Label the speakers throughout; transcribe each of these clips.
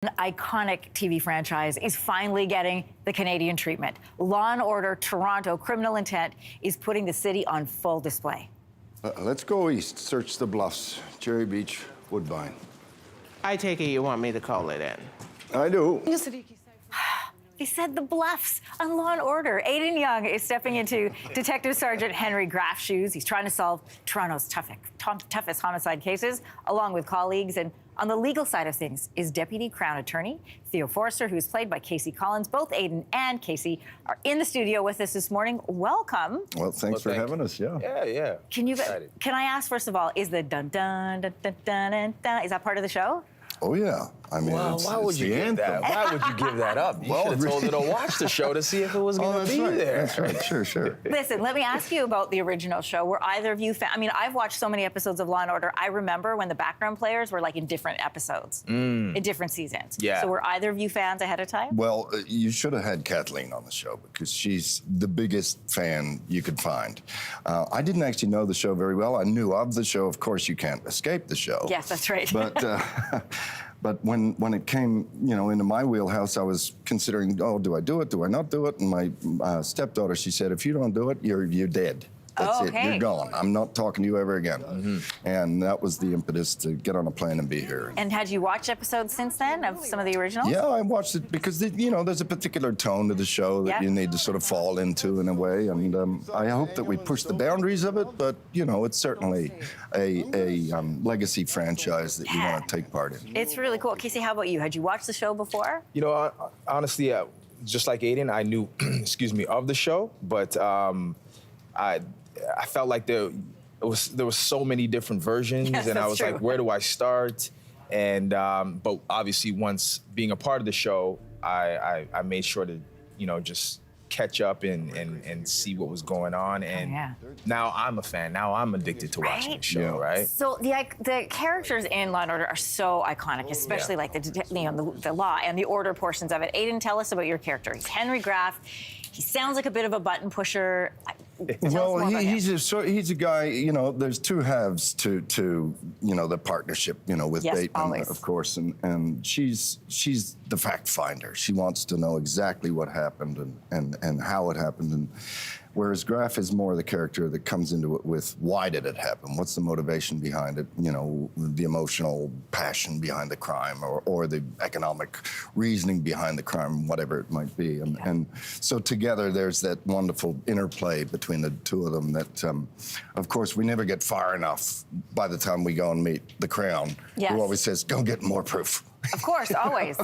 Speaker 1: An iconic TV franchise is finally getting the Canadian treatment. Law & Order Toronto Criminal Intent is putting the city on full display.
Speaker 2: Let's go east, search the bluffs, Cherry Beach, Woodbine.
Speaker 3: I take it you want me to call it in.
Speaker 2: I do.
Speaker 1: They said the bluffs on Law & Order. Aidan Young is stepping into Detective Sergeant Henry Graff's shoes. He's trying to solve Toronto's toughest homicide cases, along with colleagues. And on the legal side of things is Deputy Crown Attorney Theo Forrester, who's played by Casey Collins. Both Aidan and Casey are in the studio with us this morning. Welcome.
Speaker 2: Well, thanks for having us, yeah.
Speaker 4: Yeah.
Speaker 1: Can I ask, first of all, is the dun dun dun dun dun dun dun, is that part of the show?
Speaker 2: Oh, yeah. I mean,
Speaker 4: Well, why would you give that? Why would you give that up? You should have told her to watch the show to see if it was going to be there.
Speaker 2: That's right. Sure.
Speaker 1: Listen, let me ask you about the original show. Were either of you I mean, I've watched so many episodes of Law & Order. I remember when the background players were like in different episodes, in different seasons.
Speaker 4: Yeah.
Speaker 1: So were either of you fans ahead of time?
Speaker 2: Well, you should have had Kathleen on the show because she's the biggest fan you could find. I didn't actually know the show very well. I knew of the show. Of course, you can't escape the show.
Speaker 1: Yes, that's right.
Speaker 2: But when it came, into my wheelhouse, I was considering, oh, do I do it? Do I not do it? And my stepdaughter, she said, if you don't do it, you're dead. That's it. You're gone. I'm not talking to you ever again. And that was the impetus to get on a plane and be here.
Speaker 1: And had you watched episodes since then of some of the originals?
Speaker 2: Yeah, I watched it because, there's a particular tone to the show that you need to sort of fall into in a way. And I hope that we push the boundaries of it, but, it's certainly a legacy franchise that you want to take part in.
Speaker 1: It's really cool. Casey, how about you? Had you watched the show before?
Speaker 4: Honestly, just like Aidan, I knew, of the show, but I felt like there was so many different versions, and I was like, where do I start? And but obviously, once being a part of the show, I made sure to just catch up and see what was going on. And now I'm a fan. Now I'm addicted to watching the show. Right.
Speaker 1: So the characters in Law & Order are so iconic, especially like the law and the order portions of it. Aidan, tell us about your character. He's Henry Graff. He sounds like a bit of a button pusher.
Speaker 2: Well, he's a guy. There's two halves to the partnership. With Bateman,
Speaker 1: always.
Speaker 2: Of course, and she's the fact finder. She wants to know exactly what happened and how it happened. And whereas Graff is more the character that comes into it with why did it happen? What's the motivation behind it? The emotional passion behind the crime, or the economic reasoning behind the crime, whatever it might be. And so together, there's that wonderful interplay between the two of them that, of course, we never get far enough by the time we go and meet the Crown, who always says, go get more proof.
Speaker 1: Of course, always.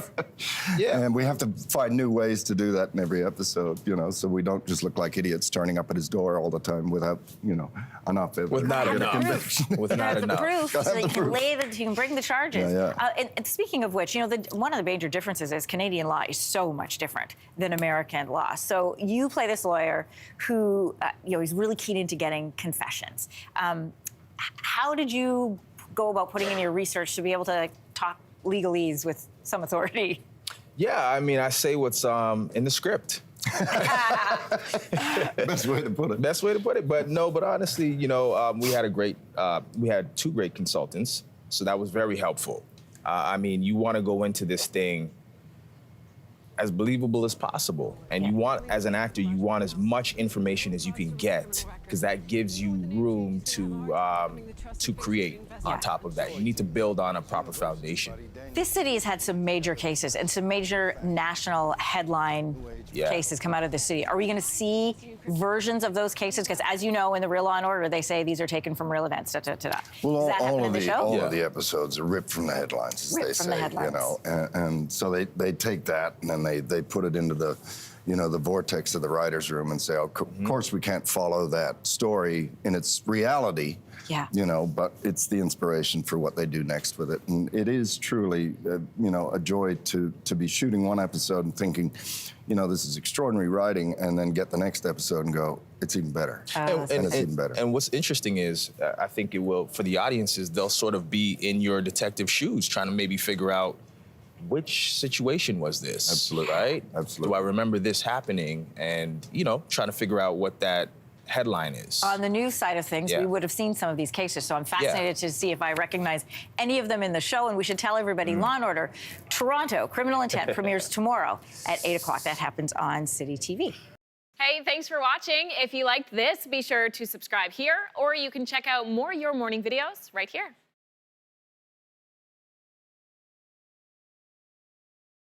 Speaker 2: And we have to find new ways to do that in every episode, so we don't just look like idiots turning up at his door all the time without, enough evidence.
Speaker 4: With not enough.
Speaker 1: With not enough. Proof, so you can bring the charges. And speaking of which, one of the major differences is Canadian law is so much different than American law. So you play this lawyer who, he's really keen into getting confessions. How did you go about putting in your research to be able to talk legalese with some authority?
Speaker 4: Yeah, I mean, I say what's in the script.
Speaker 2: Best way to put it.
Speaker 4: Best way to put it. But honestly, we had two great consultants, so that was very helpful. I mean, you want to go into this thing as believable as possible. And you want, as an actor, you want as much information as you can get, because that gives you room to create on top of that. You need to build on a proper foundation.
Speaker 1: This city has had some major cases and some major national headline cases come out of the city. Are we going to see versions of those cases? Because as you know, in the real Law & Order, they say these are taken from real events.
Speaker 2: Well,
Speaker 1: Does that happen in the show?
Speaker 2: All of the episodes are ripped from the headlines, as they say. And so they take that and then they put it into the the vortex of the writer's room and say, of course we can't follow that story in its reality, but it's the inspiration for what they do next with it. And it is truly, a joy to be shooting one episode and thinking, this is extraordinary writing, and then get the next episode and go, it's even better. And it's even better.
Speaker 4: And what's interesting is, I think it will, for the audiences, they'll sort of be in your detective shoes, trying to maybe figure out, which situation was this?
Speaker 2: Absolutely.
Speaker 4: Right?
Speaker 2: Absolutely.
Speaker 4: Do I remember this happening? And, trying to figure out what that headline is.
Speaker 1: On the news side of things, we would have seen some of these cases, so I'm fascinated to see if I recognize any of them in the show, and we should tell everybody, Law & Order Toronto, Criminal Intent premieres tomorrow at 8 o'clock. That happens on City TV.
Speaker 5: Hey, thanks for watching. If you liked this, be sure to subscribe here, or you can check out more Your Morning videos right here.